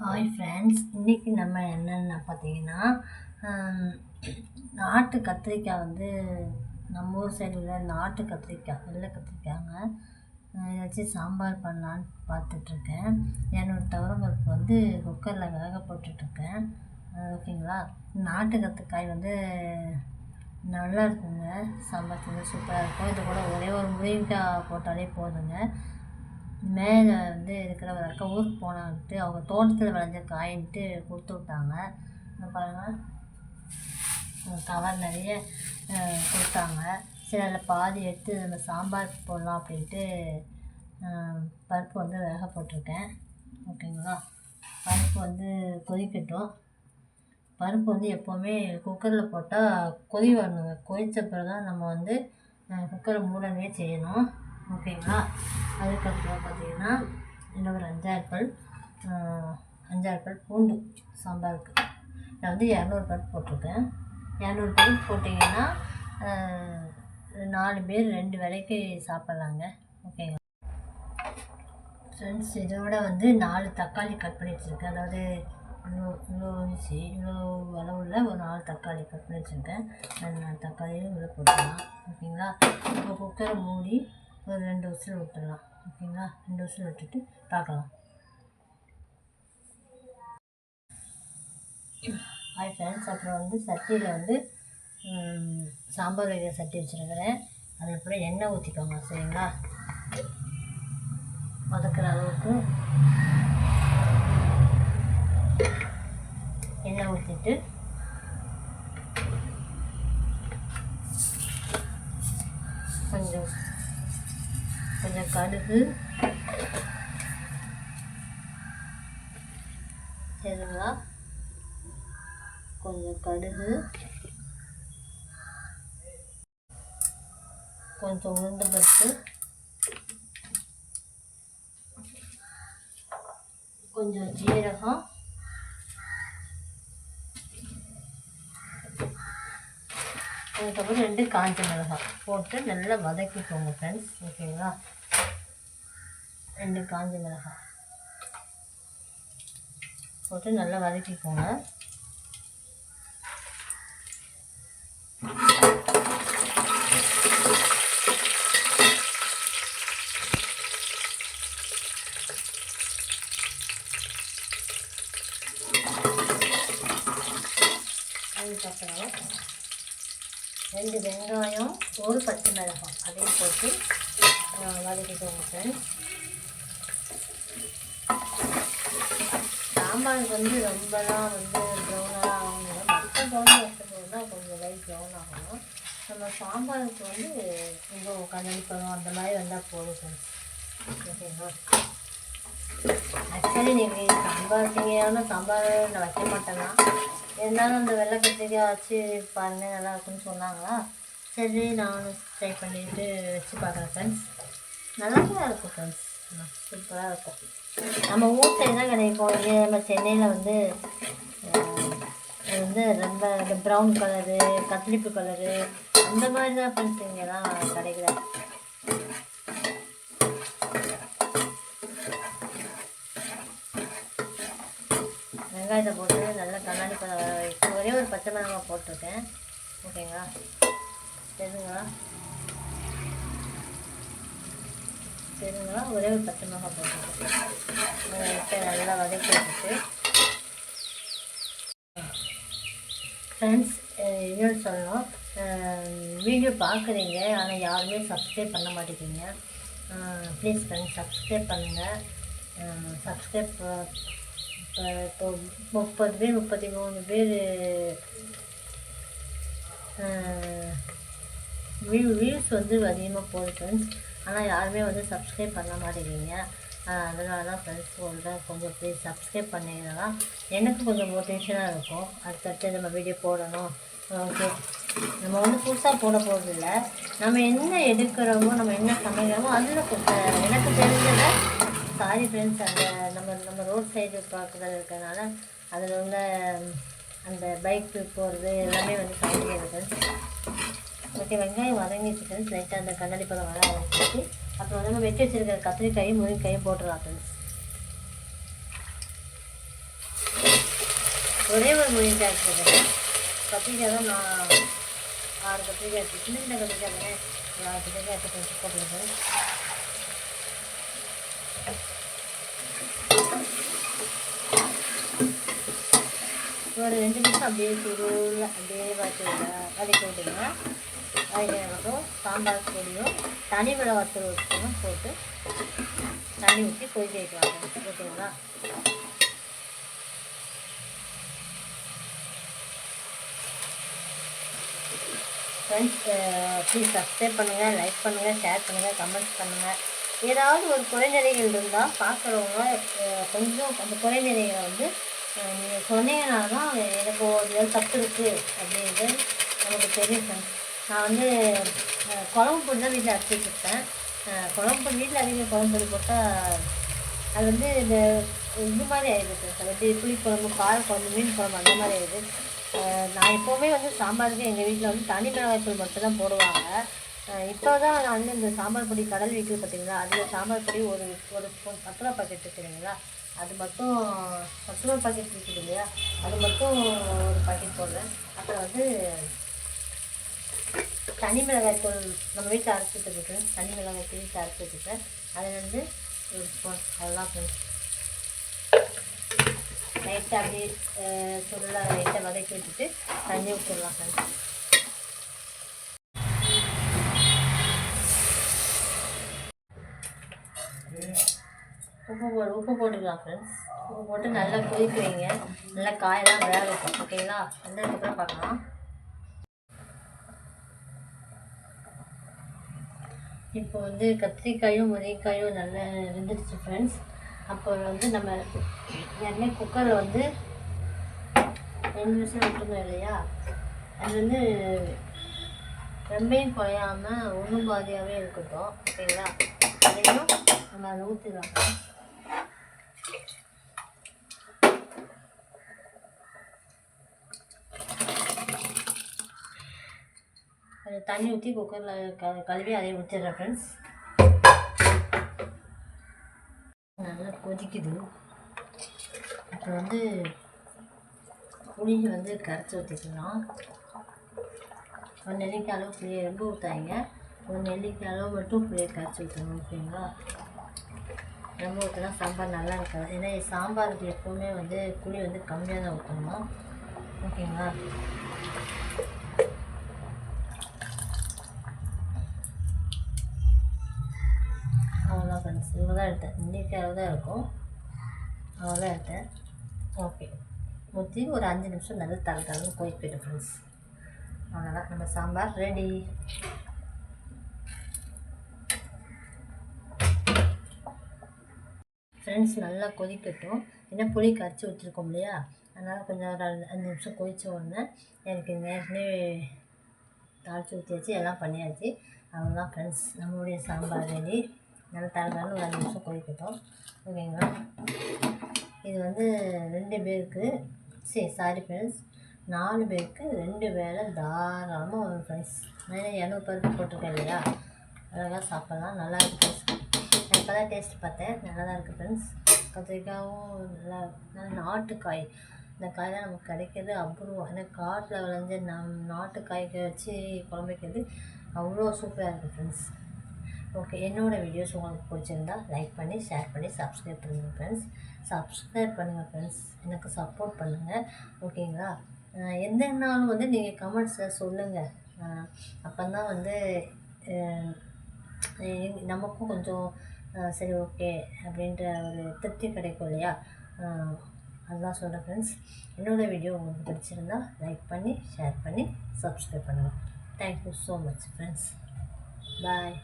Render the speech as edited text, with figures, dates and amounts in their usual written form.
Hi friends, இன்றைக்கி நம்ம என்னென்ன பார்த்தீங்கன்னா நாட்டு கத்திரிக்காய் வந்து நம்ம ஊர் சைடில் நாட்டு கத்திரிக்காய் வெள்ளை கத்திரிக்காய்ங்க. ஏதாச்சும் சாம்பார் பண்ணலான்னு பார்த்துட்ருக்கேன். என்னோடய துவரம்பருப்பு வந்து குக்கரில் வேக போட்டுட்ருக்கேன். ஓகேங்களா. நாட்டு கத்திரிக்காய் வந்து நல்லா இருக்குங்க, சாம்பார் செஞ்சு சூப்பராக இருக்கும். இது கூட ஒரே ஒரு முருங்கைக்காய் போட்டாலே போதுங்க. மேலே வந்து இருக்கிற ஒரு அக்கா ஊருக்கு போனான்ட்டு அவங்க தோட்டத்தில் விளைஞ்ச காயின்ட்டு கொடுத்து விட்டாங்க. இந்த பாருங்கள், கவர் நிறைய கொடுத்தாங்க. சரி, அதில் பாதி எடுத்து நம்ம சாம்பார் போடலாம் அப்படின்ட்டு பருப்பு வந்து வேக போட்டிருக்கேன். ஓகேங்களா. பருப்பு வந்து கொதிக்கட்டும். பருப்பு வந்து எப்போவுமே குக்கரில் போட்டால் கொதி வரணுங்க. கொதித்த பிறகு தான் நம்ம வந்து குக்கரை மூடவே செய்யணும். ஓகேங்களா. அதுக்கப்புறம் பார்த்திங்கன்னா இன்னும் ஒரு 5-6 பல் பூண்டு சாம்பாருக்கு நான் வந்து 200 பருப்பு போட்டிருக்கேன். 200 பருப்பு போட்டிங்கன்னா 4 பேர் 2 வேளைக்கு சாப்பிட்லாங்க. ஓகேங்களா ஃப்ரெண்ட்ஸ். இதோட வந்து 4 தக்காளி கட் பண்ணி வச்சுருக்கேன். அதாவது இவ்வளோ அளவுள்ள ஒரு 4 தக்காளி கட் பண்ணி வச்சுருக்கேன். அந்த 4 தக்காளியும் உள்ளே போட்டுடலாம். ஓகேங்களா. இப்போ குக்கரை மூடி ஒரு 2 விசில் விட்டுடலாம். ஓகேங்களா. 2 விசில் விட்டுட்டு பார்க்கலாம். Hi friends. அப்புறம் வந்து சட்டியில் வந்து சாம்பார் வைக்கிற சட்டி வச்சுருக்கிறேன். அதில் கூட எண்ணெய் ஊற்றிக்கோங்க. சரிங்களா. வதக்கிற அளவுக்கு எண்ணெய் ஊற்றிட்டு கொஞ்சம் கடுகு, சரிங்களா, கொஞ்சம் கடுகு, கொஞ்சம் உளுந்து பருப்பு, கொஞ்சம் ஜீரகம், அதுக்கப்புறம் 2 காஞ்ச மிளகாய் போட்டு நல்லா வதக்கிக்கோங்க ஃப்ரெண்ட்ஸ். ஓகேங்களா. 2 காஞ்ச மிளகாய் போட்டு நல்லா வதக்கிக்கோங்க. அதுக்கப்புறம் 2 வெங்காயம், 1 பச்சை மிளகாய் அதையும் போட்டு வதக்கிக்கோங்க ஃப்ரெண்ட்ஸ். சாம்பாருக்கு வந்து ரொம்பலாம் வந்து ப்ரௌனாக ஆகணும். மற்ற குழம்பு வைக்கும்போது தான் கொஞ்சம் லைட் ப்ரௌன் ஆகணும். நம்ம சாம்பாருக்கு வந்து கொஞ்சம் கண்ணடிப்படம் அந்த மாதிரி வந்தால் போதும் ஃப்ரெண்ட்ஸ். ஓகேங்களா. ஆக்சுவலி நீங்கள் சாம்பார் செய்யணும்னா சாம்பார் நான் வைக்க மாட்டேன்னா, இருந்தாலும் அந்த வெள்ளை கத்திரிக்காய் வச்சு பாருங்கள் நல்லா இருக்குன்னு சொன்னாங்களா. சரி, நானும் ட்ரை பண்ணிவிட்டு வச்சு பார்க்குறேன் ஃப்ரெண்ட்ஸ். நல்லா தான் இருக்கும் ஃப்ரெண்ட்ஸ், சூப்பராக இருக்கும். நம்ம ஊர் சைடு தான் கிடைக்கும். இதே நம்ம சென்னையில் வந்து அது வந்து ரொம்ப இந்த ப்ரௌன் கலரு, கத்திரிப்பு கலரு அந்த மாதிரி தான் ஃப்ரெண்ட்ஸ் இங்கே தான் கிடைக்கிறாங்க. வெங்காயத்தை போட்டு நல்லா கண்ணாடி பழம் வர வைத்து ஒரே ஒரு பச்சை மிளகாய் போட்டிருக்கேன். ஓகேங்களா. சரிங்களா. ஒரே ஒரு பச்சை மிளகாய் போட்டுருக்கேன். நல்லா வதக்கி வச்சுட்டு ஃப்ரெண்ட்ஸ் இன்னொன்று சொல்லணும். வீடியோ பார்க்குறீங்க, ஆனால் யாருமே சப்ஸ்கிரைப் பண்ண மாட்டேங்கிறீங்க. ப்ளீஸ் ஃப்ரெண்ட்ஸ் சப்ஸ்கிரைப் பண்ணுங்கள். சப்ஸ்கிரைப் இப்போ 30 பேர் 33 பேர் வியூஸ் வந்து அதிகமாக போகுது ஃப்ரெண்ட்ஸ். ஆனால் யாருமே வந்து சப்ஸ்கிரைப் பண்ண மாட்டேங்கிறீங்க. அதனால தான் ஃப்ரெண்ட்ஸ் சொல்கிறேன், கொஞ்சம் ப்ளீஸ் சப்ஸ்கிரைப் பண்ணிங்கன்னா எனக்கு கொஞ்சம் மோட்டிவேஷனாக இருக்கும். அடுத்தடுத்து நம்ம வீடியோ போடணும். ஓகே, நம்ம வந்து புதுசாக போட போகிறதில்ல. நம்ம என்ன எடுக்கிறோமோ, நம்ம என்ன சமைக்கிறோமோ அதில் கொஞ்சம் எனக்கு தெரிஞ்சதை சாரி ஃப்ரெண்ட்ஸ். அந்த நம்ம ரோட் சைடு பார்க்குறது இருக்கிறதுனால அதில் உள்ள அந்த பைக்கு போகிறது எல்லாமே வந்து சமைக்கிறது ஃப்ரெண்ட்ஸ். ஓகே. வெங்காயம் வதங்கிட்டு ஃப்ரெண்ட்ஸ் லைட்டாக அந்த கண்ணாடி பழம் வர ஆரம்பிச்சு அப்புறம் வந்து நம்ம வெட்டி வச்சுருக்கிற கத்திரிக்காயும் முருங்கைக்காயும் போட்டுடலாம் ஃப்ரெண்ட்ஸ். ஒரே ஒரு முருங்கைக்காய் போடுறேன். கத்திரிக்காய் தான் நான் 6 கத்திரிக்காய் எடுத்து சின்ன கத்திரிக்காய் தானே 6 கத்திரிக்காய் எடுத்து போட்டுருக்கேன். ஒரு 2 நிமிஷம் அப்படியே சுருள அப்படியே வதக்கி விட்டுங்க. அதுக்கப்புறம் சாம்பார் பொடியும் தனி மிளகாத்தூள் வச்சுக்கணும் போட்டு தண்ணி ஊற்றி கொதிக்க வைக்கலாம். ஓகேங்களா? ஃப்ரெண்ட்ஸ், ப்ளீஸ் சப்ஸ்கிரைப் பண்ணுங்கள், லைக் பண்ணுங்கள், ஷேர் பண்ணுங்கள், கமெண்ட்ஸ் பண்ணுங்கள். ஏதாவது ஒரு குறைநிறைகள் இருந்தால் பார்க்குறவங்க கொஞ்சம் அந்த குறைநிறைகளை வந்து நீங்கள் சொன்னீங்கன்னா தான் எனக்கு ஒரு தப்பு இருக்குது அப்படின்ட்டு நமக்கு தெரியும் ஃப்ரெண்ட்ஸ். நான் வந்து குழம்பு பொடி தான் வீட்டில் அரைச்சி வச்சுருப்பேன். குழம்பு பொடி வீட்டில் அதிகம் குழம்பு பொடி போட்டால் அது வந்து இந்த இது மாதிரி ஆயிடுது ஃப்ரெண்ட்ஸ். அது வந்து புளிக்குழம்பு, கார குழம்பு, மீன் குழம்பு அந்த மாதிரி ஆயிடுது. நான் எப்போவுமே வந்து சாம்பாருக்கு எங்கள் வீட்டில் வந்து தனி மிளகாய்த்தூள் மட்டும் தான் போடுவாங்க. இப்போ தான் நான் வந்து இந்த சாம்பார் பொடி கடல் விற்குது பார்த்தீங்களா, அதில் சாம்பார் பொடி ஒரு ஸ்பூன் 10 ரூபா பாக்கெட் இருக்குதுங்களா, அது மட்டும் 10 ரூபா பாக்கெட் இருக்குது இல்லையா, அது மட்டும் ஒரு பாக்கெட் போடுறேன். அப்புறம் வந்து தனி மிளகாய்த்தூள் நம்ம வீட்டில் அரைச்சிட்டு இருக்கேன். தனி மிளகாய்த்தூள் வீட்டில் அரைச்சி வச்சுருக்கேன். அதில் வந்து ஒரு ஸ்பூன் அதெல்லாம் ஃப்ரெண்ட்ஸ் லைட்டாக அப்படியே சுருளை லைட்டாக வதக்கி வச்சுட்டு தண்ணி ஊற்றிடலாம் ஃப்ரெண்ட்ஸ். உப்பு போட்டுக்கலாம் ஃப்ரெண்ட்ஸ். உப்பு போட்டு நல்லா கொதிக்க வைங்க. நல்லா காயெல்லாம் வேக வைக்கும். ஓகேங்களா? வந்ததுக்கப்புறம் பார்க்கலாம். இப்போ வந்து கத்திரிக்காயும் முருங்கைக்காயும் நல்லா வெந்துடுச்சு ஃப்ரெண்ட்ஸ். அப்போ வந்து நம்ம எண்ணெய் குக்கரில் வந்து 2 நிமிஷம் விட்டுருந்தோம் இல்லையா, அது வந்து ரொம்பையும் குறையாமல் ஒன்றும் பாதியாகவே இருக்கட்டும். ஓகேங்களா? அதையும் நம்ம அதை ஊற்றிடலாம். அது தண்ணி ஊற்றி குக்கரில் கழுவி அதை ஊற்றிடுறேன் ஃப்ரெண்ட்ஸ். நல்லா கொதிக்குது. அப்புறம் வந்து புளியை வந்து கரைச்சி ஊற்றிக்கலாம். ஒரு நெல்லிக்காய் அளவு புளியை ரொம்ப ஊற்றாங்க. ஒரு நெல்லிக்காய் அளவு மட்டும் புளியை கரைச்சி ஊற்றணும். ஓகேங்களா? ரொம்ப ஊற்றினா சாம்பார் நல்லா இருக்காது. ஏன்னா சாம்பாருக்கு எப்போவுமே வந்து புளி வந்து கம்மியாக தான் ஊற்றணும். ஓகேங்களா? அவ்வளோதான் ஃப்ரெண்ட்ஸ். இவ்வளோ தான் எடுத்தேன். நெல்லிக்காய் அளவு தான் இருக்கும். அவ்வளோதான் எடுத்தேன். ஓகே, ஊற்றி ஒரு 5 நிமிஷம் நல்லா தரன்னு கொதிக்கிட்டு ஃப்ரெண்ட்ஸ். அவ்வளோதான், நம்ம சாம்பார் ரெடி. ஃப்ரெண்ட்ஸ் நல்லா கொதிக்கட்டும். ஏன்னா புளி கரைச்சி வச்சுருக்கோம் இல்லையா, அதனால் கொஞ்சம் ஒரு 5 நிமிஷம் கொதித்த உடனே எனக்கு ஏற்கனவே தாளித்து ஊற்றியாச்சு, எல்லாம் பண்ணியாச்சு. அவ்வளோதான் ஃப்ரெண்ட்ஸ், நம்மளுடைய சாம்பார் ரெடி. நல்லா தரன்னு ஒரு 5 நிமிஷம் கொதிக்கட்டும். ஓகேங்களா? இது வந்து 2 பேருக்கு சாரி ஃப்ரெண்ட்ஸ், 4 பேருக்கு 2 வேளை தாராளமாக வரும் ஃப்ரெண்ட்ஸ். நான் 200 பருப்பு போட்டிருக்கேன் இல்லையா, அழகாக சாப்பிட்லாம். நல்லா இருக்குது ஃப்ரெண்ட்ஸ். நான் இப்போ தான் டேஸ்ட் பார்த்தேன், நல்லா தான் இருக்குது ஃப்ரெண்ட்ஸ். கத்திரிக்காயும் நல்லா நாட்டுக்காய், இந்த காய் தான் நமக்கு கிடைக்கிறது அபூர்வம். ஏன்னா காட்டில் விளைஞ்ச நாட்டு காய்க்கு வச்சு குழம்பு வைக்கிறது அவ்வளோ சூப்பராக இருக்குது ஃப்ரெண்ட்ஸ். ஓகே, என்னோடய வீடியோஸ் உங்களுக்கு பிடிச்சிருந்தா லைக் பண்ணி, ஷேர் பண்ணி, சப்ஸ்கிரைப் பண்ணுங்கள் ஃப்ரெண்ட்ஸ். சப்ஸ்கிரைப் பண்ணுங்கள் ஃப்ரெண்ட்ஸ், எனக்கு சப்போர்ட் பண்ணுங்கள். ஓகேங்களா? எந்த நாளும் வந்து நீங்கள் கமெண்ட்ஸில் சொல்லுங்கள். அப்போ தான் வந்து நமக்கும் கொஞ்சம் சரி ஓகே அப்படின்ற ஒரு திருப்தி கிடைக்கும் இல்லையா, அதுதான் சொல்கிறேன் ஃப்ரெண்ட்ஸ். என்னோடய வீடியோ உங்களுக்கு பிடிச்சிருந்தா லைக் பண்ணி, ஷேர் பண்ணி, சப்ஸ்கிரைப் பண்ணுங்கள். Thank you so much friends. பாய்.